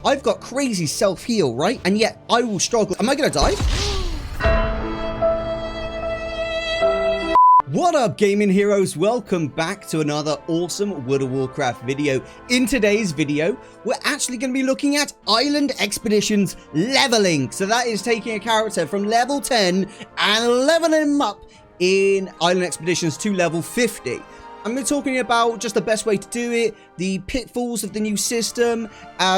I've got crazy self-heal, right? And yet I will struggle. Am I gonna die? What up, gaming heroes? Welcome back to another awesome World of Warcraft video. In today's video, we're actually going to be looking at Island Expeditions leveling. So that is taking a character from level 10 and leveling him up in Island Expeditions to level 50. I'm going to be talking about just the best way to do it, the pitfalls of the new system,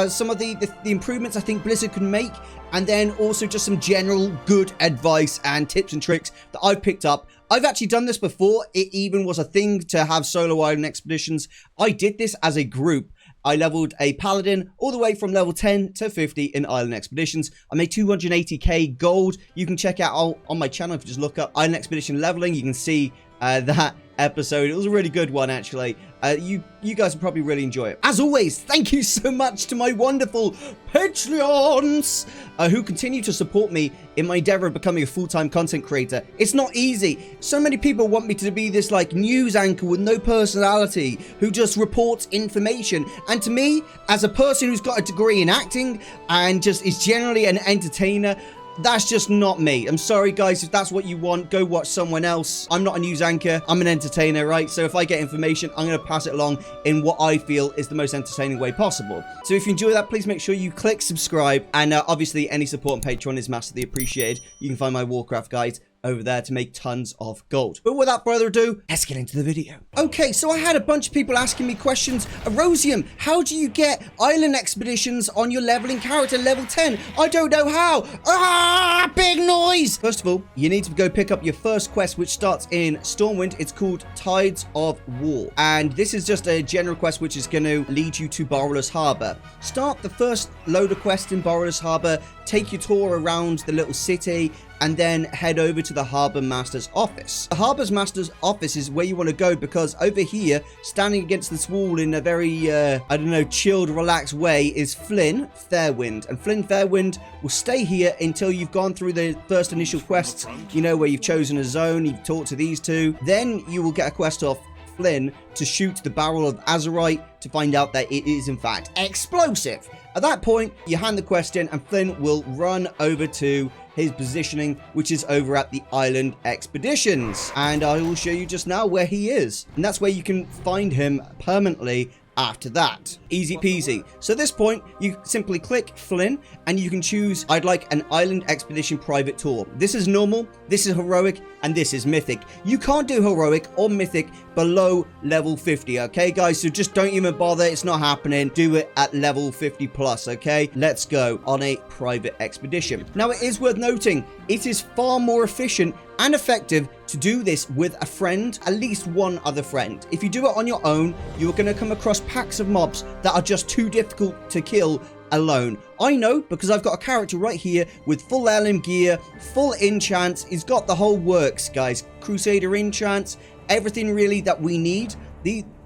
some of the improvements I think Blizzard can make, and then also just some general good advice and tips and tricks that I've picked up. I've actually done this before. It even was a thing to have solo Island Expeditions. I did this as a group. I leveled a paladin all the way from level 10 to 50 in Island Expeditions. I made 280k gold. You can check out on my channel if you just look up Island Expedition leveling. You can see that episode. It was a really good one, actually. You guys will probably really enjoy it. As always, thank you so much to my wonderful Patreons who continue to support me in my endeavor of becoming a full-time content creator. It's not easy. So many people want me to be this like news anchor with no personality who just reports information. And to me, as a person who's got a degree in acting and just is generally an entertainer, that's just not me. I'm sorry, guys. If that's what you want, go watch someone else. I'm not a news anchor. I'm an entertainer, right? So if I get information, I'm going to pass it along in what I feel is the most entertaining way possible. So if you enjoy that, please make sure you click subscribe. And obviously, any support on Patreon is massively appreciated. You can find my Warcraft guides over there to make tons of gold. But without further ado, let's get into the video. Okay, so I had a bunch of people asking me questions. Erosium, how do you get Island Expeditions on your leveling character level 10? I don't know how. Ah, big noise. First of all, you need to go pick up your first quest, which starts in Stormwind. It's called Tides of War. And this is just a general quest, which is going to lead you to Borreless Harbor. Start the first load of quests in Borreless Harbor, take your tour around the little city, and then head over to the Harbour Master's office. The Harbour Master's office is where you want to go because over here, standing against this wall in a very, I don't know, chilled, relaxed way is Flynn Fairwind. And Flynn Fairwind will stay here until you've gone through the first initial quests, you know, where you've chosen a zone, you've talked to these two. Then you will get a quest off Flynn to shoot the barrel of azurite to find out that it is in fact explosive. At that point, you hand the quest in and Flynn will run over to his positioning, which is over at the Island Expeditions. And I will show you just now where he is. And that's where you can find him permanently after that. Easy peasy. So at this point, you simply click Flynn and you can choose, I'd like an Island Expedition private tour. This is normal, this is heroic, and this is mythic. You can't do heroic or mythic below level 50, okay, guys? So just don't even bother. It's not happening. Do it at level 50 plus, okay? Let's go on a private expedition. Now, it is worth noting, it is far more efficient and effective to do this with a friend, at least one other friend. If you do it on your own, you're going to come across packs of mobs that are just too difficult to kill alone. I know because I've got a character right here with full LM gear, full enchants. He's got the whole works, guys. Crusader enchants, everything really that we need.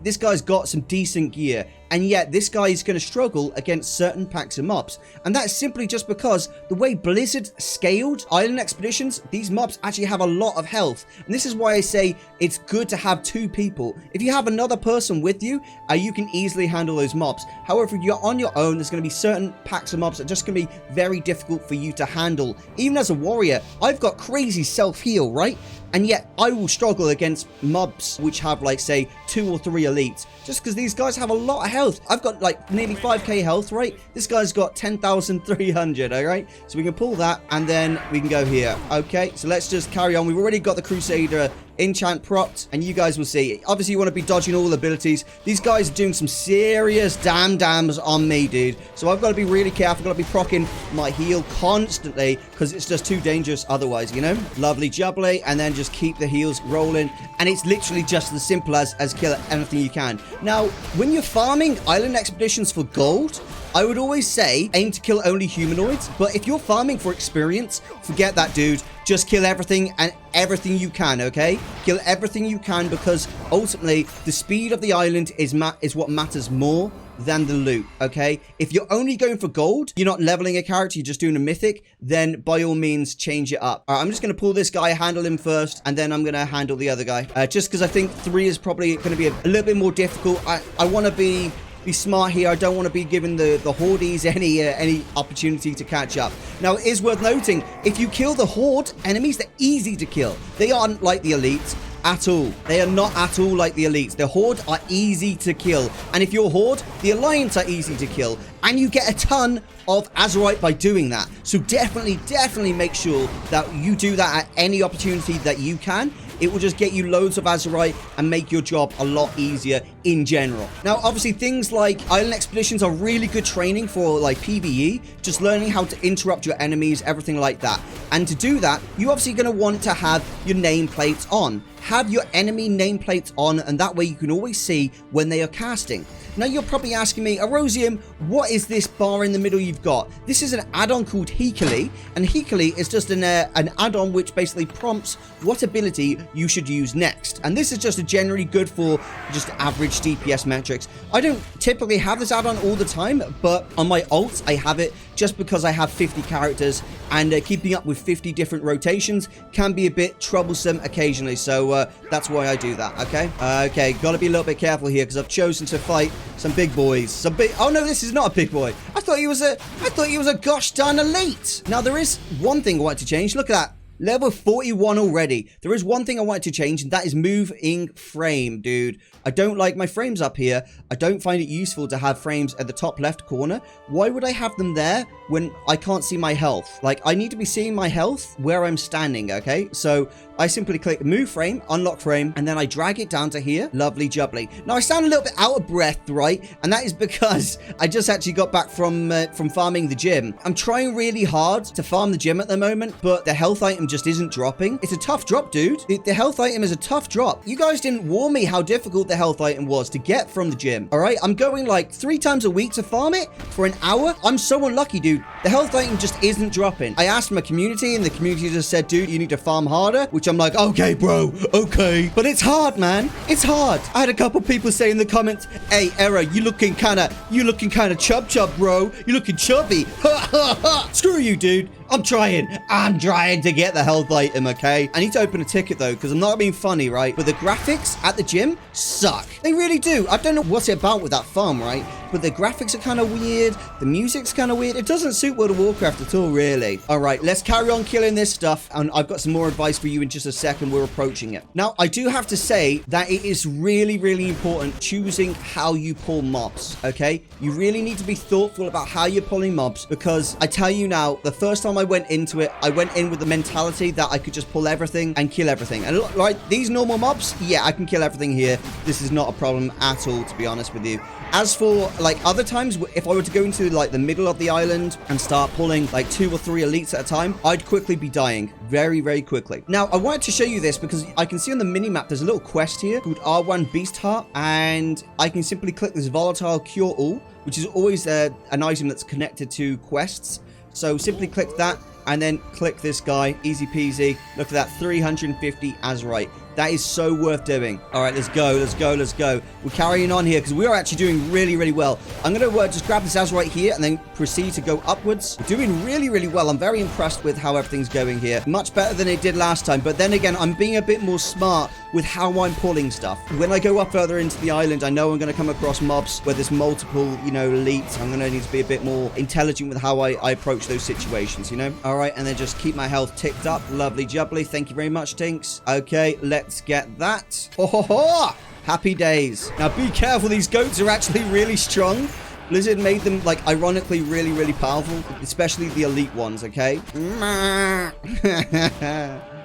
This guy's got some decent gear, and yet this guy is going to struggle against certain packs of mobs. And that's simply just because the way Blizzard scaled Island Expeditions, these mobs actually have a lot of health. And this is why I say it's good to have two people. If you have another person with you, you can easily handle those mobs. However, if you're on your own, there's going to be certain packs of mobs that are just going to be very difficult for you to handle. Even as a warrior, I've got crazy self-heal, right? And yet I will struggle against mobs which have, like, say, 2 or 3 elites, just because these guys have a lot of health. I've got like nearly 5k health, right? This guy's got 10,300, all right? So we can pull that and then we can go here. Okay, so let's just carry on. We've already got the Crusader enchant propped, and you guys will see. Obviously, you want to be dodging all abilities. These guys are doing some serious dams on me, dude. So I've got to be really careful. I've got to be proccing my heal constantly because it's just too dangerous otherwise, you know? Lovely jubbly, and then just keep the heals rolling. And it's literally just as simple as kill anything you can. Now, when you're farming Island Expeditions for gold, I would always say aim to kill only humanoids. But if you're farming for experience, forget that, dude. Just kill everything and everything you can, okay? Kill everything you can because ultimately the speed of the island is what matters more than the loot, okay? If you're only going for gold, you're not leveling a character, you're just doing a mythic, then by all means change it up. All right, I'm just going to pull this guy, handle him first, and then I'm going to handle the other guy. Just because I think 3 is probably going to be a little bit more difficult. I want to be be smart here. I don't want to be giving the hordes any opportunity to catch up. Now, it is worth noting, if you kill the horde enemies, they're easy to kill. They aren't like the elites at all. They are not at all like the elites. The horde are easy to kill. And if you're horde, the alliance are easy to kill. And you get a ton of Azerite by doing that. So definitely make sure that you do that at any opportunity that you can. It will just get you loads of Azerite and make your job a lot easier in general. Now, obviously, things like island expeditions are really good training for like PvE, just learning how to interrupt your enemies, everything like that. And to do that, you're obviously going to want to have your nameplates on. Have your enemy nameplates on, and that way you can always see when they are casting. Now, you're probably asking me, Erosium, what is this bar in the middle you've got? This is an add-on called Hikali, and Hikali is just an add-on which basically prompts what ability you should use next. And this is just generally good for just average DPS metrics. I don't typically have this add-on all the time, but on my ults, I have it just because I have 50 characters, and keeping up with 50 different rotations can be a bit troublesome occasionally. So that's why I do that, okay? Okay, gotta be a little bit careful here because I've chosen to fight some big boys. Oh no, this is not a big boy. I thought he was a gosh darn elite. Now, there is one thing I want to change. Look at that. Level 41 already. There is one thing I wanted to change, and that is moving frame, dude. I don't like my frames up here. I don't find it useful to have frames at the top left corner. Why would I have them there when I can't see my health? Like, I need to be seeing my health where I'm standing, okay? So I simply click move frame, unlock frame, and then I drag it down to here. Lovely jubbly. Now, I sound a little bit out of breath, right? And that is because I just actually got back from farming the gym. I'm trying really hard to farm the gym at the moment, but the health item just isn't dropping. It's a tough drop, dude. The health item is a tough drop. You guys didn't warn me how difficult the health item was to get from the gym. All right, I'm going like 3 times a week to farm it for an hour. I'm so unlucky, dude. The health item just isn't dropping. I asked my community, and the community just said, dude, you need to farm harder, which I'm like, okay, bro, okay. But it's hard, man. It's hard. I had a couple people say in the comments, hey, Era, you looking kind of chub, bro. You looking chubby. Ha, ha, ha. Screw you, dude. I'm trying to get the health item, okay? I need to open a ticket, though, because I'm not being funny, right? But the graphics at the gym suck. They really do. I don't know what's it about with that farm, right? But the graphics are kind of weird. The music's kind of weird. It doesn't suit World of Warcraft at all, really. All right, let's carry on killing this stuff. And I've got some more advice for you in just a second. We're approaching it. Now, I do have to say that it is really, really important choosing how you pull mobs, okay? You really need to be thoughtful about how you're pulling mobs, because I tell you now, the first time I went into it, I went in with the mentality that I could just pull everything and kill everything. And look, like these normal mobs, yeah, I can kill everything here. This is not a problem at all, to be honest with you. As for like other times, if I were to go into like the middle of the island and start pulling like 2 or 3 elites at a time, I'd quickly be dying very, very quickly. Now, I wanted to show you this because I can see on the mini-map, there's a little quest here called R1 Beast Heart, and I can simply click this volatile cure all, which is always an item that's connected to quests. So simply click that and then click this guy. Easy peasy. Look at that, 350 Azerite. That is so worth doing. All right, let's go. We're carrying on here because we are actually doing really, really well. I'm going to just grab this Azerite here and then proceed to go upwards. We're doing really, really well. I'm very impressed with how everything's going here. Much better than it did last time. But then again, I'm being a bit more smart with how I'm pulling stuff. When I go up further into the island, I know I'm going to come across mobs where there's multiple, you know, elites. I'm going to need to be a bit more intelligent with how I approach those situations, you know? All right, and then just keep my health ticked up. Lovely jubbly. Thank you very much, Tinks. Okay, let's get that. Ho, ho, ho. Happy days. Now, be careful. These goats are actually really strong. Blizzard made them, like, ironically really, really powerful, especially the elite ones, okay?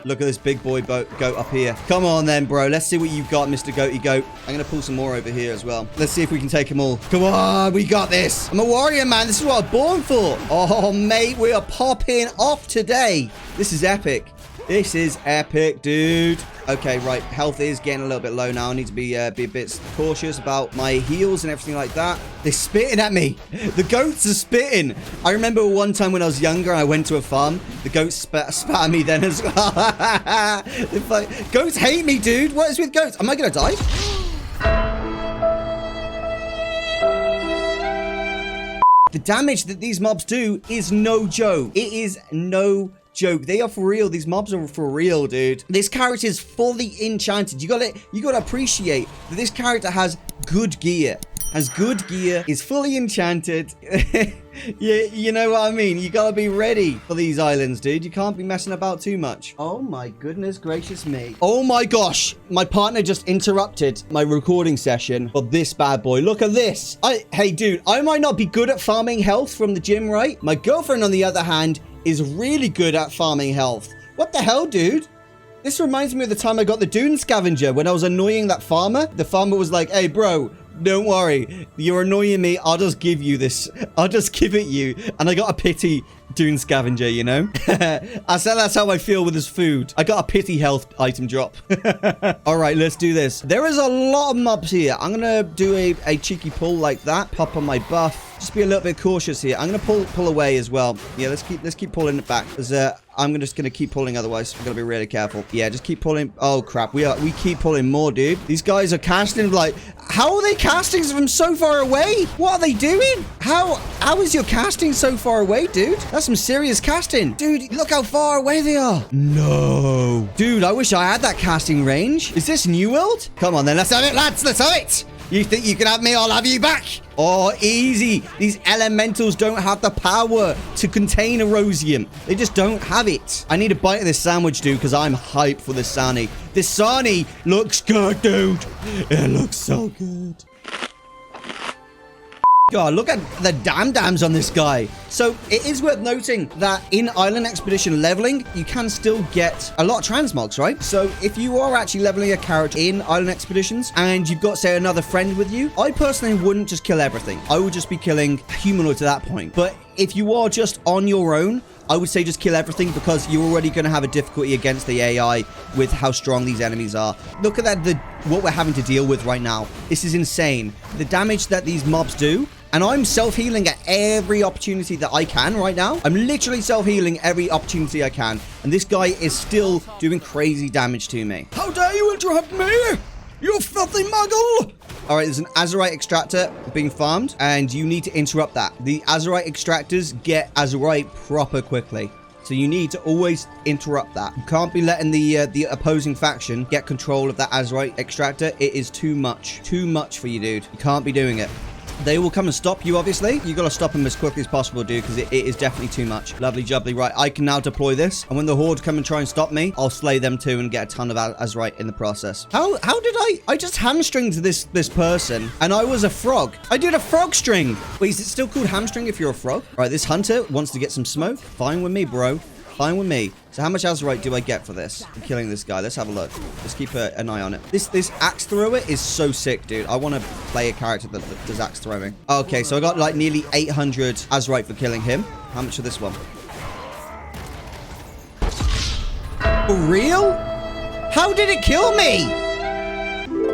Look at this big boy goat up here. Come on then, bro. Let's see what you've got, Mr. Goaty Goat. I'm going to pull some more over here as well. Let's see if we can take them all. Come on, we got this. I'm a warrior, man. This is what I'm born for. Oh, mate, we are popping off today. This is epic. This is epic, dude. Okay, right. Health is getting a little bit low now. I need to be a bit cautious about my heals and everything like that. They're spitting at me. The goats are spitting. I remember one time when I was younger and I went to a farm. The goats spat at me then as well. Like, goats hate me, dude. What is with goats? Am I going to die? The damage that these mobs do is no joke. It is no joke. They are for real. These mobs are for real, dude. This character is fully enchanted. You gotta appreciate that this character has good gear. has good gear, is fully enchanted. You know what I mean? You gotta be ready for these islands, dude. You can't be messing about too much. Oh my goodness gracious me. Oh my gosh. My partner just interrupted my recording session for this bad boy. Look at this. Hey, dude, I might not be good at farming health from the gym, right? My girlfriend, on the other hand, is really good at farming health. What the hell, dude? This reminds me of the time I got the Dune Scavenger when I was annoying that farmer. The farmer was like, hey, bro, don't worry. You're annoying me. I'll just give you this. I'll just give it you. And I got a pity Dune Scavenger, you know? I said that's how I feel with this food. I got a pity health item drop. All right, let's do this. There is a lot of mobs here. I'm going to do a cheeky pull like that. Pop on my buff. Just be a little bit cautious here. I'm going to pull away as well. Yeah, let's keep pulling it back. Because I'm just going to keep pulling otherwise. I'm going to be really careful. Yeah, just keep pulling. Oh, crap. We keep pulling more, dude. These guys are casting like... How are they casting from so far away? What are they doing? How is your casting so far away, dude? That's some serious casting. Dude, look how far away they are. No. Dude, I wish I had that casting range. Is this New World? Come on then, let's have it, lads. Let's have it. You think you can have me? I'll have you back. Oh, easy. These elementals don't have the power to contain Erosium. They just don't have it. I need a bite of this sandwich, dude, because I'm hyped for this Sani. This Sani looks good, dude. It looks so good. God, look at the dams on this guy. So it is worth noting that in Island Expedition leveling, you can still get a lot of transmogs, right? So if you are actually leveling a character in Island Expeditions and you've got, say, another friend with you, I personally wouldn't just kill everything. I would just be killing humanoids at that point. But if you are just on your own, I would say just kill everything because you're already going to have a difficulty against the AI with how strong these enemies are. Look at that, what we're having to deal with right now. This is insane. The damage that these mobs do. And I'm self-healing at every opportunity that I can right now. I'm literally self-healing every opportunity I can. And this guy is still doing crazy damage to me. How dare you interrupt me? You filthy muggle! All right, there's an Azurite extractor being farmed. And you need to interrupt that. The Azurite extractors get Azurite proper quickly. So you need to always interrupt that. You can't be letting the opposing faction get control of that Azurite extractor. It is too much. Too much for you, dude. You can't be doing it. They will come and stop you, obviously. You got to stop them as quickly as possible, dude, because it is definitely too much. Lovely jubbly. Right, I can now deploy this. And when the Horde come and try and stop me, I'll slay them too and get a ton of Azurite in the process. How did I just hamstringed this person and I was a frog. I did a frog string. Wait, is it still called hamstring if you're a frog? All right, this hunter wants to get some smoke. Fine with me, bro. Fine with me. So how much Azurite do I get for this? I'm killing this guy. Let's have a look. Let's keep an eye on it. This axe thrower is so sick, dude. I want to play a character that does axe throwing. Okay, so I got like nearly 800 Azurite for killing him. How much for this one? For real? How did it kill me?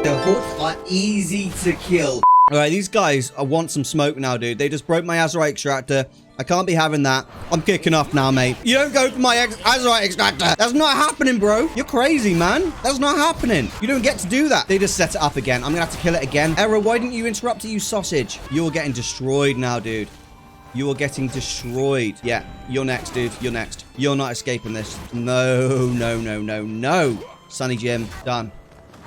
The Horde are easy to kill. All right, these guys, I want some smoke now, dude. They just broke my Azurite extractor. I can't be having that. I'm kicking off now, mate. You don't go for my Azurite extractor. That's not happening, bro. You're crazy, man. That's not happening. You don't get to do that. They just set it up again. I'm gonna have to kill it again. Error, why didn't you interrupt it, you sausage? You're getting destroyed now, dude. You are getting destroyed. Yeah, you're next, dude. You're next. You're not escaping this. No, no, no, no, no. Sunny Jim, done.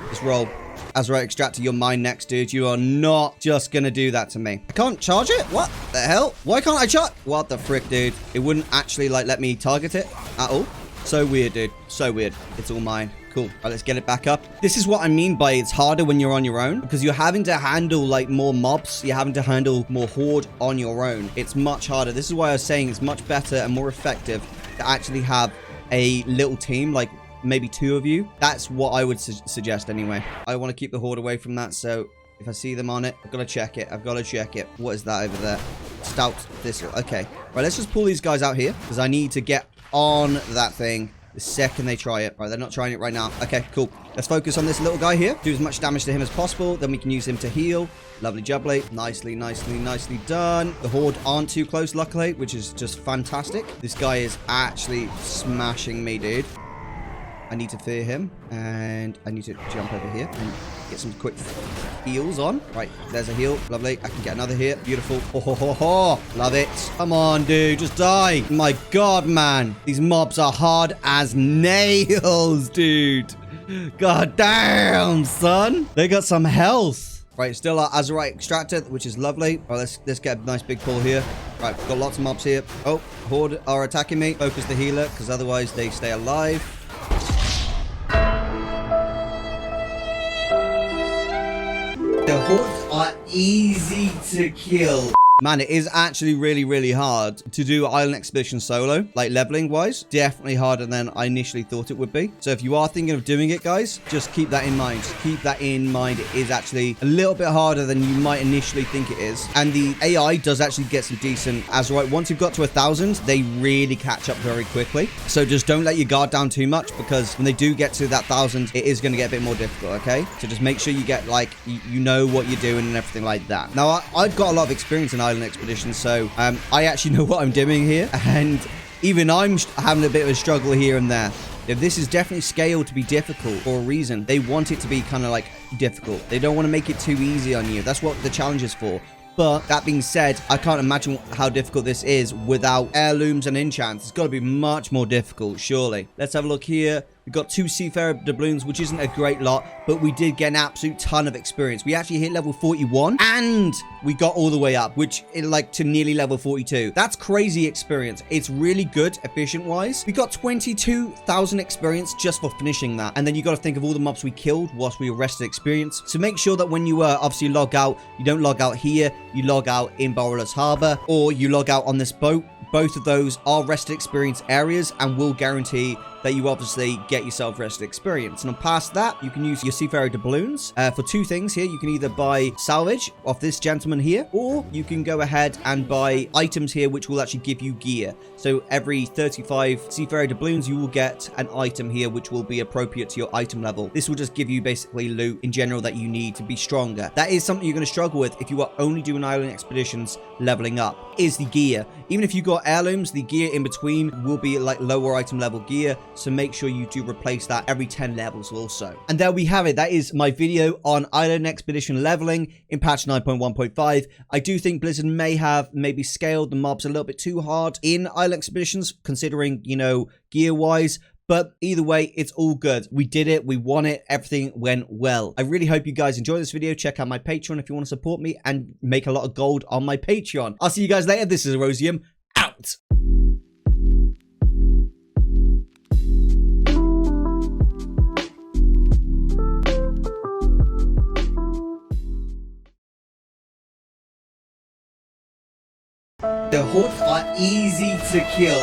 Let's roll. Azurite extractor, you're mine next, dude. You are not just gonna do that to me. I can't charge it? What the hell? Why can't I charge? What the frick, dude? It wouldn't actually, like, let me target it at all. So weird, dude. So weird. It's all mine. Cool. All right, let's get it back up. This is what I mean by it's harder when you're on your own because you're having to handle, like, more mobs. You're having to handle more Horde on your own. It's much harder. This is why I was saying it's much better and more effective to actually have a little team, like, maybe 2 of you. That's what I would suggest anyway. I want to keep the Horde away from that, so if I see them on it, I've got to check it. I've got to check it. What is that over there? Stout. This. Okay. Right, let's just pull these guys out here because I need to get on that thing the second they try it. Right, they're not trying it right now. Okay, cool. Let's focus on this little guy here. Do as much damage to him as possible. Then we can use him to heal. Lovely jubbly. Nicely, nicely, nicely done. The Horde aren't too close, luckily, which is just fantastic. This guy is actually smashing me, dude. I need to fear him, and I need to jump over here and get some quick heals on. Right, there's a heal. Lovely. I can get another here. Beautiful. Oh, ho, ho, ho. Love it. Come on, dude. Just die. My God, man. These mobs are hard as nails, dude. God damn, son. They got some health. Right, still our Azurite extractor, which is lovely. All right, let's get a nice big pull here. Right, we've got lots of mobs here. Oh, Horde are attacking me. Focus the healer, because otherwise they stay alive. The Hordes are easy to kill. Man, it is actually really, really hard to do Island Expedition solo, like leveling wise. Definitely harder than I initially thought it would be. So if you are thinking of doing it, guys, just keep that in mind. Just keep that in mind. It is actually a little bit harder than you might initially think it is. And the AI does actually get some decent Azurite. Once you've got to 1,000, they really catch up very quickly. So just don't let your guard down too much, because when they do get to that 1,000, it is going to get a bit more difficult, okay? So just make sure you get, like, you know what you're doing and everything like that. Now, I've got a lot of experience in Island Expedition, so I actually know what I'm doing here, and even I'm having a bit of a struggle here and there. This is definitely scaled to be difficult for a reason. They want it to be kind of like difficult. They don't want to make it too easy on you. That's what the challenge is for. But that being said, I can't imagine how difficult this is without heirlooms and enchants. It's got to be much more difficult, surely. Let's have a look here. We've got 2 Seafarer doubloons, which isn't a great lot, but we did get an absolute ton of experience. We actually hit level 41, and we got all the way up, which is like to nearly level 42. That's crazy experience. It's really good, efficient-wise. We got 22,000 experience just for finishing that. And then you got to think of all the mobs we killed whilst we arrested experience. So make sure that when you obviously log out, you don't log out here, you log out in Borreless Harbor, or you log out on this boat. Both of those are rested experience areas and will guarantee that you obviously get yourself rested experience. And past that, you can use your Seafarer doubloons for 2 things here. You can either buy salvage off this gentleman here, or you can go ahead and buy items here, which will actually give you gear. So every 35 Seafarer doubloons, you will get an item here, which will be appropriate to your item level. This will just give you basically loot in general that you need to be stronger. That is something you're going to struggle with if you are only doing island expeditions leveling up, is the gear. Even if you got heirlooms, the gear in between will be like lower item level gear. So make sure you do replace that every 10 levels also. And there we have it. That is my video on Island Expedition leveling in patch 9.1.5. I do think Blizzard may have maybe scaled the mobs a little bit too hard in Island Expeditions, considering, you know, gear-wise. But either way, it's all good. We did it. We won it. Everything went well. I really hope you guys enjoyed this video. Check out my Patreon if you want to support me and make a lot of gold on my Patreon. I'll see you guys later. This is Erosium, out. The Hordes are easy to kill.